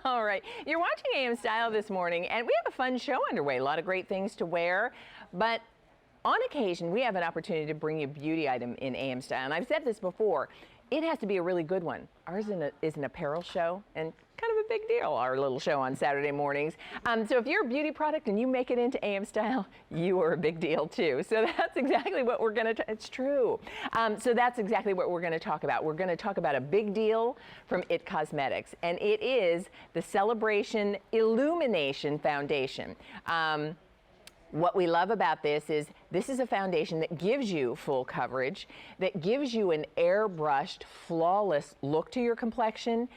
All right. You're watching AM Style this morning, and we have a fun show underway. A lot of great things to wear, but on occasion, we have an opportunity to bring you a beauty item in AM Style. And I've said this before, it has to be a really good one. Ours is an apparel show, and kind of a big deal, our little show on Saturday mornings. So if you're a beauty product and you make it into AM Style, you are a big deal too. So that's exactly what we're going to, it's true. So that's exactly what we're going to talk about. We're going to talk about a big deal from IT Cosmetics, and it is the Celebration Illumination Foundation. What we love about this is a foundation that gives you full coverage, that gives you an airbrushed, flawless look to your complexion,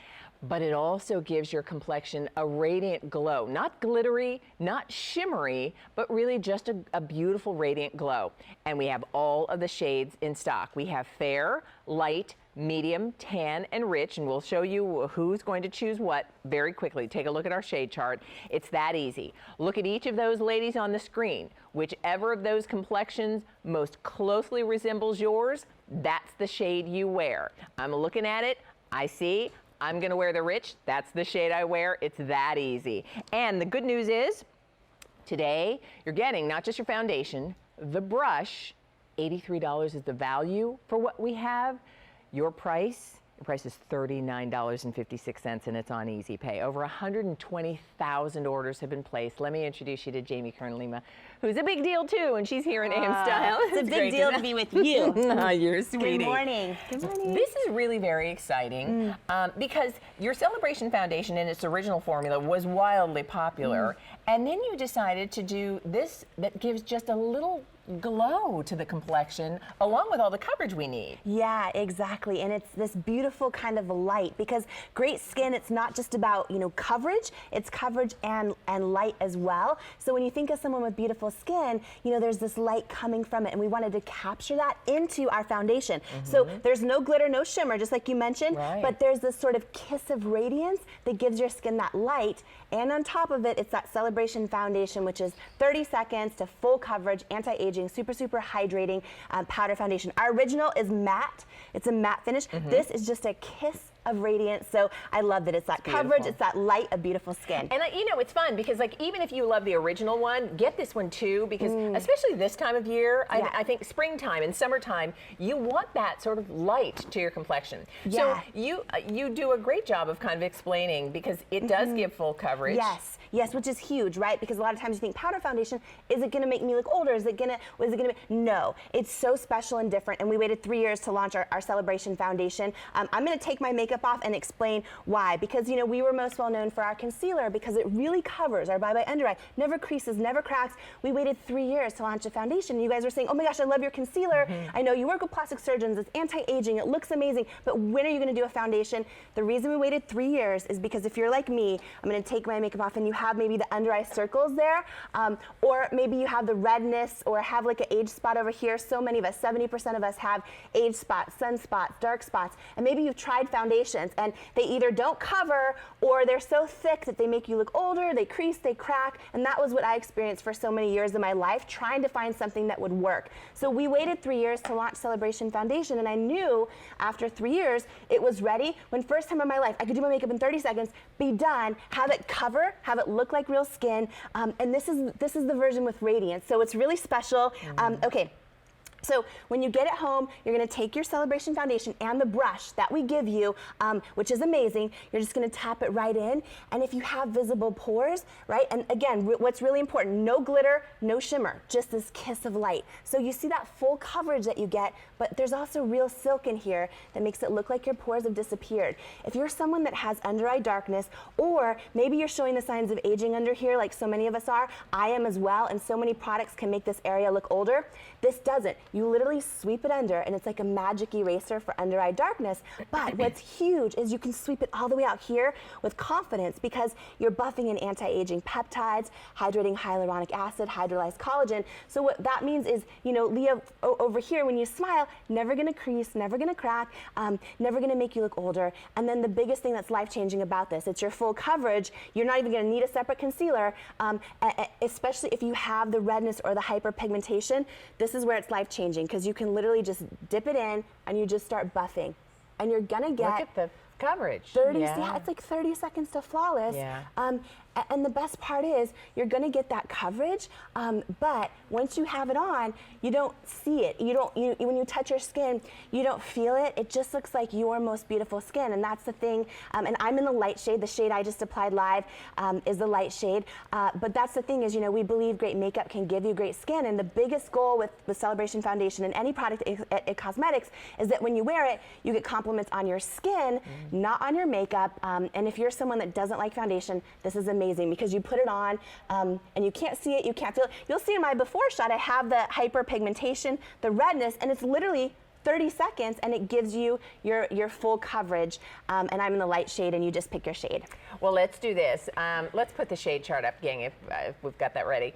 but it also gives your complexion a radiant glow. Not glittery, not shimmery, but really just a beautiful radiant glow. And we have all of the shades in stock. We have fair, light, medium, tan, and rich, and we'll show you who's going to choose what very quickly. Take a look at our shade chart. It's that easy. Look at each of those ladies on the screen. Whichever of those complexions most closely resembles yours, that's the shade you wear. I'm looking at it, I see, I'm gonna wear the rich, that's the shade I wear. It's that easy. And the good news is, today, you're getting not just your foundation, the brush. $83 is the value for what we have. Your price is $39.56, and it's on Easy Pay. Over 120,000 orders have been placed. Let me introduce you to Jamie Kern-Lima, who's a big deal too, and she's here in AM Style. It's a big deal to be with you. You're a sweetie. Good morning. Good morning. This is really very exciting because your Celebration Foundation in its original formula was wildly popular, and then you decided to do this that gives just a little glow to the complexion along with all the coverage we need. Yeah, exactly. And it's this beautiful kind of light, because great skin, it's not just about, coverage, it's coverage and light as well. So when you think of someone with beautiful skin, there's this light coming from it, and we wanted to capture that into our foundation. So there's no glitter, no shimmer, just like you mentioned, but there's this sort of kiss of radiance that gives your skin that light. And on top of it, it's that Celebration Foundation, which is 30 seconds to full coverage, anti-aging, super, super hydrating powder foundation. Our original is matte. It's a matte finish. This is just a kiss of radiance. So I love that it's that coverage, it's that light of beautiful skin. And it's fun because even if you love the original one, get this one too, because especially this time of year, I think springtime and summertime, you want that sort of light to your complexion. So you do a great job of kind of explaining, because it does give full coverage. Yes, which is huge, right? Because a lot of times you think powder foundation, is it gonna make me look older? Is it gonna be? No, it's so special and different, and we waited 3 years to launch our Celebration Foundation. I'm gonna take my makeup off and explain why, because we were most well known for our concealer, because it really covers our Bye Bye Under Eye, never creases, never cracks. We waited 3 years to launch a foundation. You guys were saying, oh my gosh, I love your concealer. I know you work with plastic surgeons, it's anti-aging, it looks amazing, but when are you gonna do a foundation? The reason we waited 3 years is because if you're like me, I'm gonna take my makeup off and you have maybe the under eye circles there, or maybe you have the redness, or have like an age spot over here. So many of us, 70% of us have age spots, sunspots, dark spots, and maybe you've tried foundations and they either don't cover, or they're so thick that they make you look older, they crease, they crack, and that was what I experienced for so many years of my life, trying to find something that would work. So we waited 3 years to launch Celebration Foundation, and I knew after 3 years it was ready. When first time in my life I could do my makeup in 30 seconds, be done, have it cover, have it look like real skin, and this is the version with radiance. So it's really special. Okay. So when you get it home, you're going to take your Celebration Foundation and the brush that we give you, which is amazing. You're just going to tap it right in. And if you have visible pores, right? And again, what's really important, no glitter, no shimmer, just this kiss of light. So you see that full coverage that you get, but there's also real silk in here that makes it look like your pores have disappeared. If you're someone that has under eye darkness, or maybe you're showing the signs of aging under here like so many of us are, I am as well, and so many products can make this area look older. This doesn't. You literally sweep it under, and it's like a magic eraser for under eye darkness. But what's huge is you can sweep it all the way out here with confidence, because you're buffing in anti-aging peptides, hydrating hyaluronic acid, hydrolyzed collagen. So what that means is, Leah, over here, when you smile, never gonna crease, never gonna crack, never gonna make you look older. And then the biggest thing that's life-changing about this, it's your full coverage. You're not even gonna need a separate concealer, especially if you have the redness or the hyperpigmentation. This is where it's life-changing, because you can literally just dip it in and you just start buffing. And you're gonna get coverage. 30, yeah. yeah, it's like 30 seconds to flawless. Yeah. And the best part is you're going to get that coverage, but once you have it on, you don't see it. When you touch your skin, you don't feel it. It just looks like your most beautiful skin, and that's the thing. And I'm in the light shade. The shade I just applied live is the light shade. But that's the thing is, we believe great makeup can give you great skin, and the biggest goal with the Celebration Foundation and any product at Cosmetics is that when you wear it, you get compliments on your skin, not on your makeup. And if you're someone that doesn't like foundation, this is amazing because you put it on and you can't see it, you can't feel it. You'll see in my before shot, I have the hyperpigmentation, the redness, and it's literally 30 seconds and it gives you your full coverage. And I'm in the light shade and you just pick your shade. Well, let's do this. Let's put the shade chart up, gang, if we've got that ready.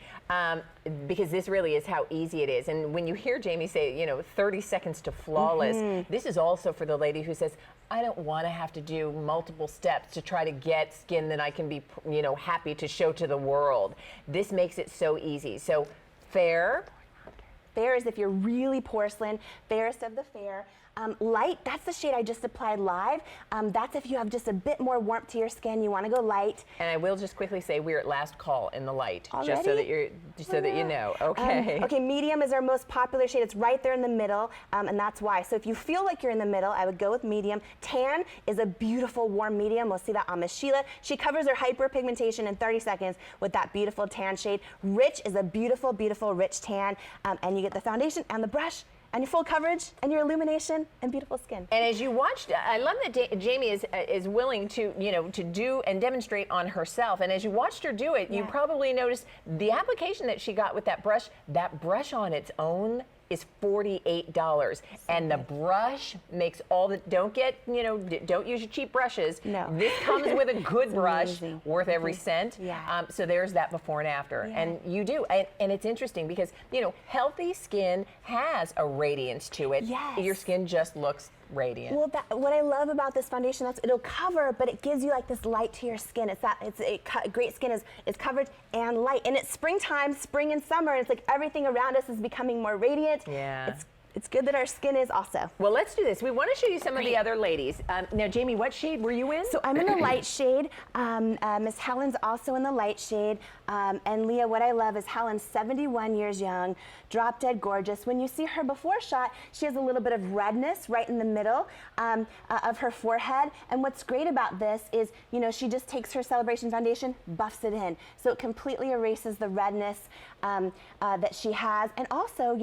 Because this really is how easy it is. And when you hear Jamie say, 30 seconds to flawless, this is also for the lady who says, I don't want to have to do multiple steps to try to get skin that I can be, happy to show to the world. This makes it so easy. So fair. Fair is if you're really porcelain, fairest of the fair. Light, that's the shade I just applied live. That's if you have just a bit more warmth to your skin, you want to go light. And I will just quickly say we're at last call in the light, Already? just so that you know. Okay. Okay, medium is our most popular shade. It's right there in the middle, and that's why. So if you feel like you're in the middle, I would go with medium. Tan is a beautiful warm medium. We'll see that on Miss Sheila. She covers her hyperpigmentation in 30 seconds with that beautiful tan shade. Rich is a beautiful, beautiful rich tan, and you get the foundation and the brush and your full coverage and your illumination and beautiful skin. And as you watched, I love that Jamie is willing to to do and demonstrate on herself. And as you watched her do it, you probably noticed the application that she got with that brush on its own is $48, and the brush makes all the. Don't use your cheap brushes. No, this comes with a good brush, amazing. worth every cent. Yeah. So there's that before and after, and you do, and it's interesting because healthy skin has a radiance to it. Yes. Your skin just looks radiant. Well, what I love about this foundation, it'll cover, but it gives you like this light to your skin. Great skin is coverage and light, and it's springtime, spring and summer, and it's like everything around us is becoming more radiant. Yeah. It's good that our skin is also. Well, let's do this. We want to show you some of the other ladies. Now, Jamie, what shade were you in? So I'm in the light shade. Miss Helen's also in the light shade. And Leah, what I love is Helen's 71 years young, drop dead gorgeous. When you see her before shot, she has a little bit of redness right in the middle of her forehead. And what's great about this is, she just takes her Celebration Foundation, buffs it in. So it completely erases the redness that she has. And also,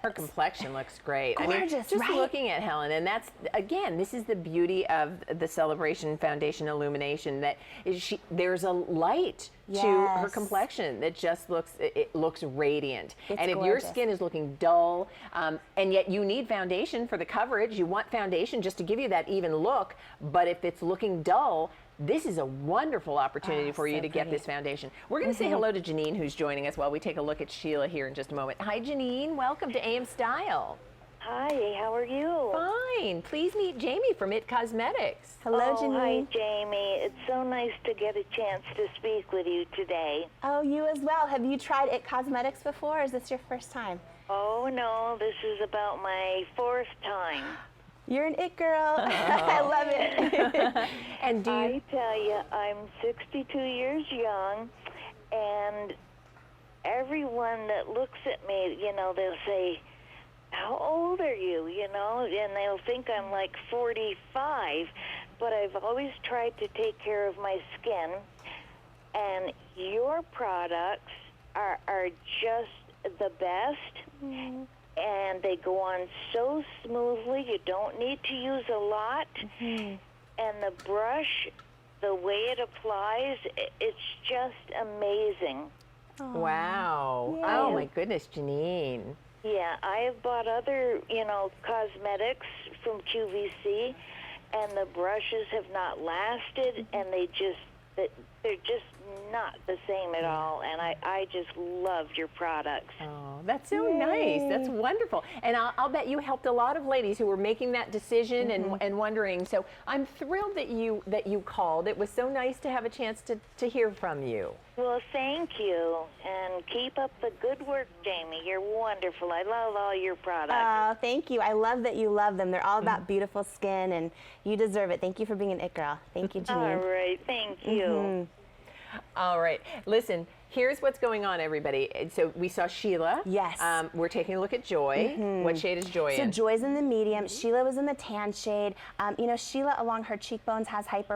her complexion looks great. Gorgeous, just right? looking at Helen, and that's, again, this is the beauty of the Celebration Foundation Illumination, that there's a light to her complexion that just looks radiant. It's and if gorgeous. your skin is looking dull, and yet you need foundation for the coverage, you want foundation just to give you that even look, but if it's looking dull, this is a wonderful opportunity for you to get this foundation. We're going to say hello to Janine, who's joining us while we take a look at Sheila here in just a moment. Hi, Janine. Welcome to AM Style. Hi, how are you? Fine. Please meet Jamie from It Cosmetics. Hello, Janine. Hi, Jamie. It's so nice to get a chance to speak with you today. Oh, you as well. Have you tried It Cosmetics before, or is this your first time? Oh, no, this is about my 4th time. You're an It girl. I love it. And I tell you, I'm 62 years young, and everyone that looks at me, they'll say, how old are you, and they'll think I'm like 45, but I've always tried to take care of my skin, and your products are just the best. And they go on so smoothly, you don't need to use a lot. And the brush, the way it applies, it's just amazing. wow. Yeah. Oh, my goodness, Janine. Yeah, I have bought other, cosmetics from QVC, and the brushes have not lasted, and they're just not the same at all, and I just loved your products. Oh, that's so nice. That's wonderful. And I'll bet you helped a lot of ladies who were making that decision and wondering. So I'm thrilled that you called. It was so nice to have a chance to hear from you. Well, thank you, and keep up the good work, Jamie. You're wonderful. I love all your products. Oh, thank you. I love that you love them. They're all about beautiful skin, and you deserve it. Thank you for being an it girl. Thank you, Janine. All right, thank you. All right. Listen, here's what's going on, everybody. So we saw Sheila. Yes. We're taking a look at Joy. What shade is Joy in? So Joy's in the medium. Sheila was in the tan shade. You know, Sheila along her cheekbones has hyper